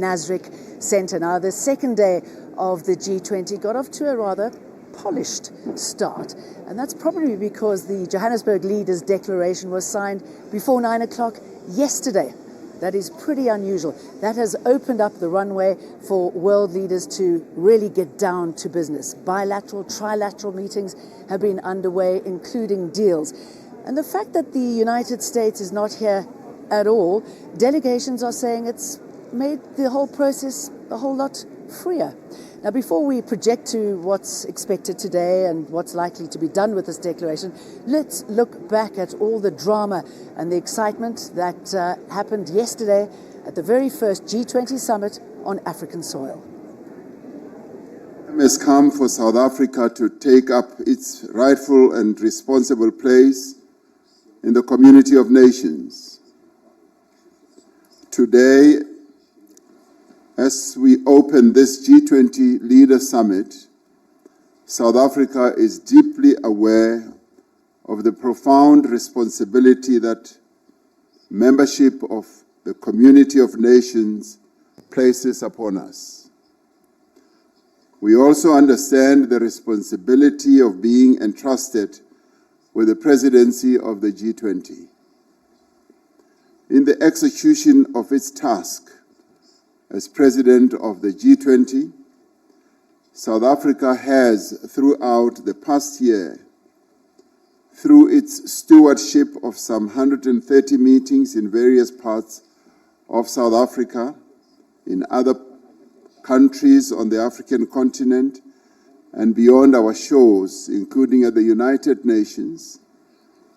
Nasrec Centre. Now, the second day of the G20 got off to a rather polished start, and that's probably because the Johannesburg Leaders Declaration was signed before 9 o'clock yesterday. That is pretty unusual. That has opened up the runway for world leaders to really get down to business. Bilateral, trilateral meetings have been underway, including deals. And the fact that the United States is not here at all, delegations are saying it's made the whole process a whole lot freer. Now, before we project to what's expected today and what's likely to be done with this declaration, let's look back at all the drama and the excitement that happened yesterday at the very first G20 Summit on African soil. The time has come for South Africa to take up its rightful and responsible place in the community of nations. Today, as we open this G20 Leader Summit, South Africa is deeply aware of the profound responsibility that membership of the community of nations places upon us. We also understand the responsibility of being entrusted with the presidency of the G20. In the execution of its task, as president of the G20, South Africa has, throughout the past year, through its stewardship of some 130 meetings in various parts of South Africa, in other countries on the African continent, and beyond our shores, including at the United Nations,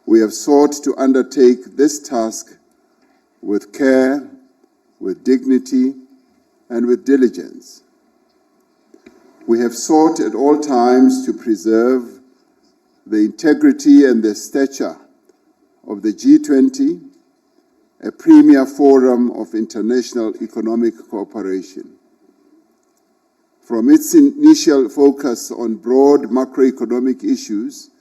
we have sought to undertake this task with care, with dignity, and with diligence. We have sought at all times to preserve the integrity and the stature of the G20, a premier forum of international economic cooperation. From its initial focus on broad macroeconomic issues,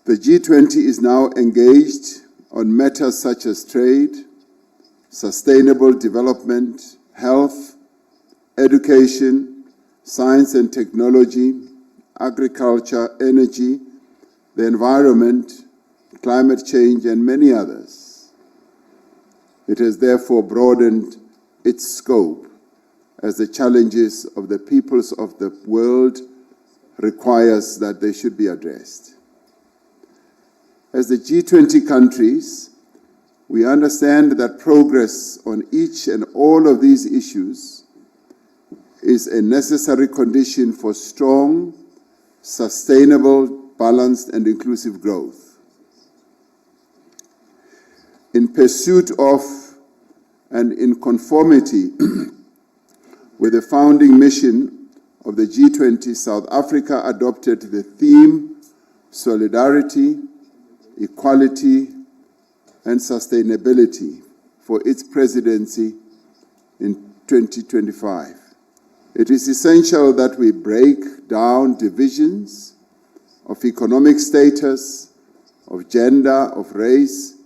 the G20 is now engaged on matters such as trade, sustainable development, health, education, science and technology, agriculture, energy, the environment, climate change, and many others. It has therefore broadened its scope as the challenges of the peoples of the world requires that they should be addressed. As the G20 countries, we understand that progress on each and all of these issues is a necessary condition for strong, sustainable, balanced, and inclusive growth. In pursuit of and in conformity with the founding mission of the G20, South Africa adopted the theme Solidarity, Equality, and Sustainability for its presidency in 2025. It is essential that we break down divisions of economic status, of gender, of race,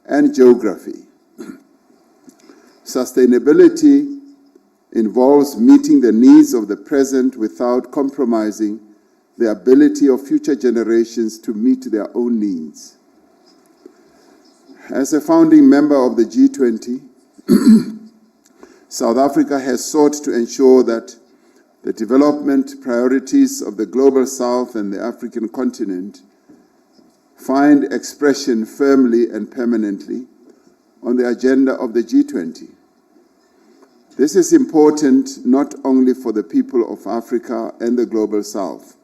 and geography. Sustainability involves meeting the needs of the present without compromising the ability of future generations to meet their own needs. As a founding member of the G20, South Africa has sought to ensure that the development priorities of the Global South and the African continent find expression firmly and permanently on the agenda of the G20. This is important not only for the people of Africa and the Global South.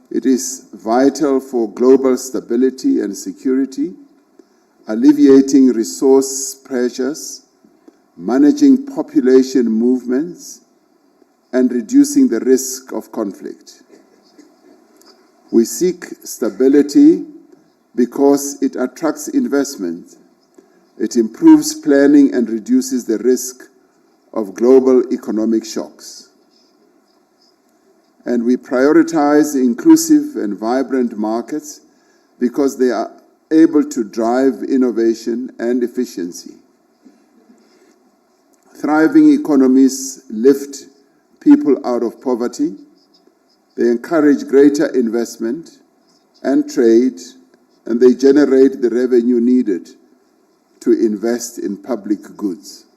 It is vital for global stability and security, alleviating resource pressures, managing population movements, and reducing the risk of conflict. We seek stability because it attracts investment, it improves planning and reduces the risk of global economic shocks. And we prioritize inclusive and vibrant markets because they are able to drive innovation and efficiency. Thriving economies lift people out of poverty. They encourage greater investment and trade, and they generate the revenue needed to invest in public goods.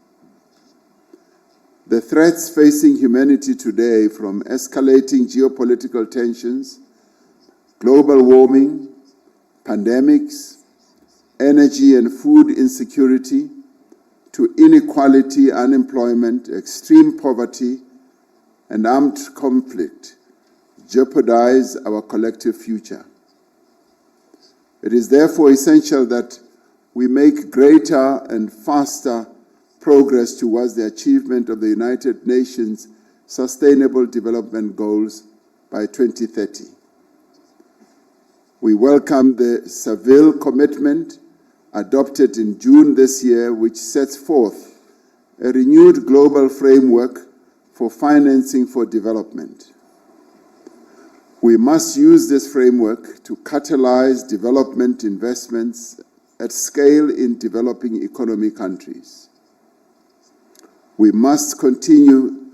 The threats facing humanity today, from escalating geopolitical tensions, global warming, pandemics, energy and food insecurity, to inequality, unemployment, extreme poverty, and armed conflict, jeopardize our collective future. It is therefore essential that we make greater and faster progress towards the achievement of the United Nations Sustainable Development Goals by 2030. We welcome the Seville Commitment adopted in June this year, which sets forth a renewed global framework for financing for development. We must use this framework to catalyze development investments at scale in developing economy countries. We must continue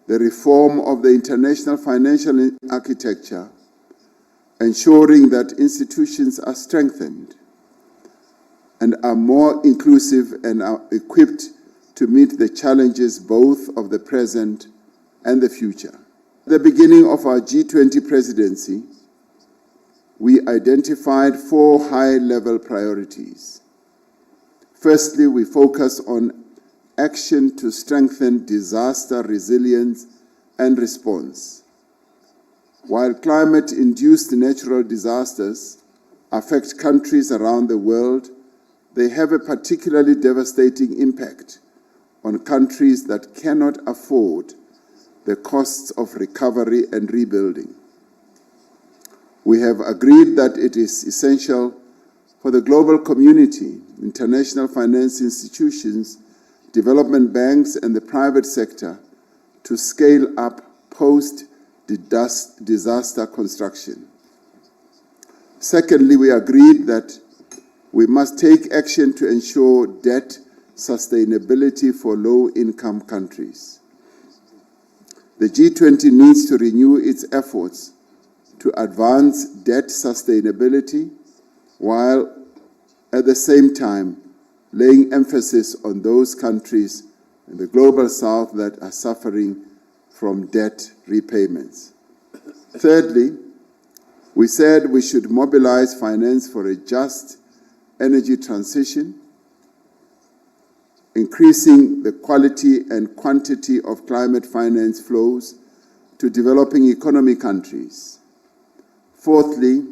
the reform of the international financial architecture, ensuring that institutions are strengthened and are more inclusive and are equipped to meet the challenges both of the present and the future. At the beginning of our G20 presidency, we identified 4 high-level priorities. Firstly, we focus on action to strengthen disaster resilience and response. While climate-induced natural disasters affect countries around the world, they have a particularly devastating impact on countries that cannot afford the costs of recovery and rebuilding. We have agreed that it is essential for the global community, international finance institutions, development banks, and the private sector to scale up post-disaster construction. Secondly, we agreed that we must take action to ensure debt sustainability for low-income countries. The G20 needs to renew its efforts to advance debt sustainability while at the same time laying emphasis on those countries in the global south that are suffering from debt repayments. Thirdly, we said we should mobilize finance for a just energy transition, increasing the quality and quantity of climate finance flows to developing economy countries. Fourthly,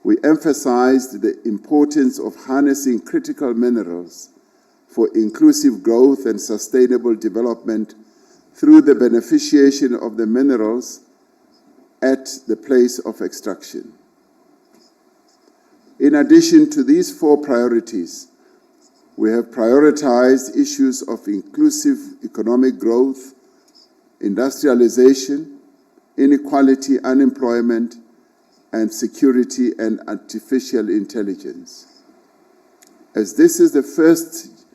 we emphasized the importance of harnessing critical minerals for inclusive growth and sustainable development through the beneficiation of the minerals at the place of extraction. In addition to these 4 priorities, we have prioritized issues of inclusive economic growth, industrialization, inequality, unemployment, and security and artificial intelligence. As this is the first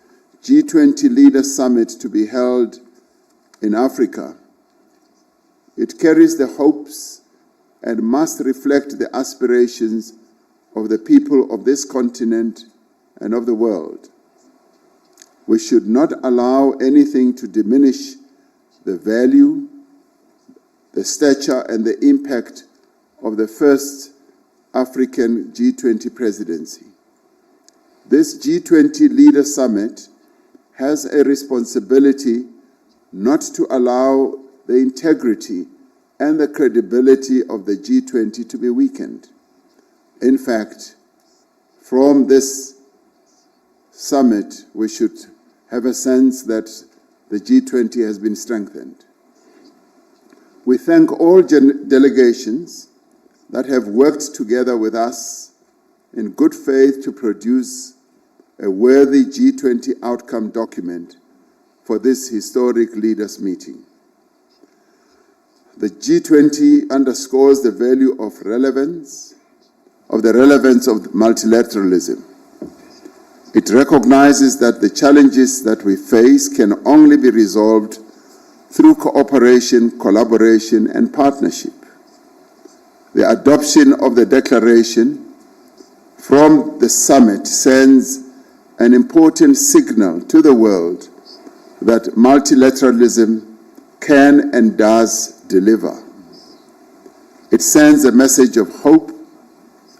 G20 Leaders Summit to be held in Africa, it carries the hopes and must reflect the aspirations of the people of this continent and of the world. We should not allow anything to diminish the value, the stature, and the impact of the first African G20 presidency. This G20 Leaders Summit has a responsibility not to allow the integrity and the credibility of the G20 to be weakened. In fact, from this summit, we should have a sense that the G20 has been strengthened. We thank all delegations that have worked together with us in good faith to produce a worthy G20 outcome document for this historic leaders' meeting. The G20 underscores the value of the relevance of multilateralism. It recognizes that the challenges that we face can only be resolved through cooperation, collaboration, and partnership. The adoption of the declaration from the summit sends an important signal to the world that multilateralism can and does deliver. It sends a message of hope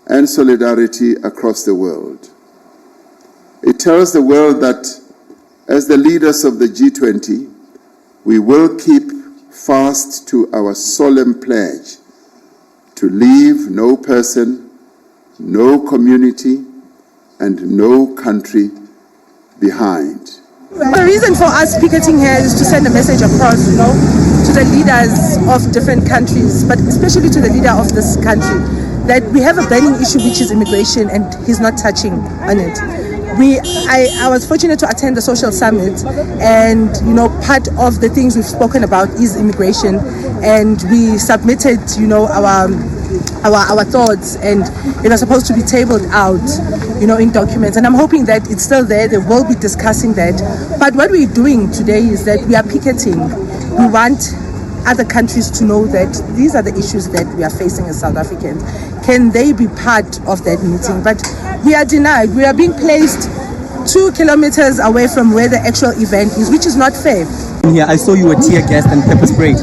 and solidarity across the world. It tells the world that as the leaders of the G20, we will keep fast to our solemn pledge to leave no person, no community, and no country behind. The reason for us picketing here is to send a message across, to the leaders of different countries, but especially to the leader of this country, that we have a burning issue, which is immigration, and he's not touching on it. I was fortunate to attend the social summit, and part of the things we've spoken about is immigration, and we submitted our thoughts, and it was supposed to be tabled out in documents, and I'm hoping that it's still there. They will be discussing that, but what we're doing today is that we are picketing. We want other countries to know that these are the issues that we are facing as South Africans. Can they be part of that meeting? But we are denied. We are being placed 2 kilometers away from where the actual event is, which is not fair. Here, I saw you were tear gassed and pepper sprayed.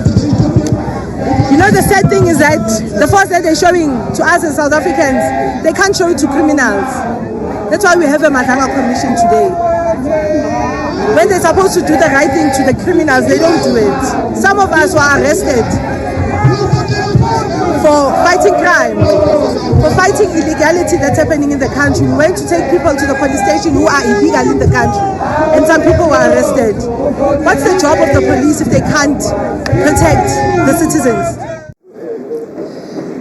The sad thing is that the force that they're showing to us as South Africans, they can't show it to criminals. That's why we have a Madanga Commission today. When they're supposed to do the right thing to the criminals, they don't do it. Some of us were arrested for fighting crime, for fighting illegality that's happening in the country. We went to take people to the police station who are illegal in the country, and some people were arrested. What's the job of the police if they can't protect the citizens?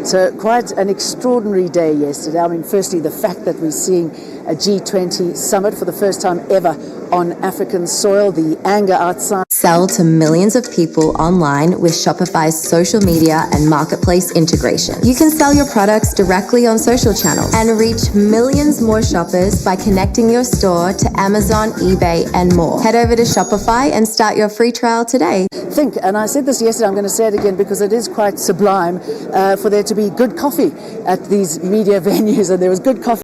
So quite an extraordinary day yesterday. I mean, firstly, the fact that we're seeing a G20 summit for the first time ever on African soil, the anger outside. Sell to millions of people online with Shopify's social media and marketplace integration. You can sell your products directly on social channels and reach millions more shoppers by connecting your store to Amazon, eBay, and more. Head over to Shopify and start your free trial today. Think, and I said this yesterday, I'm going to say it again because it is quite sublime for there to be good coffee at these media venues, and there was good coffee.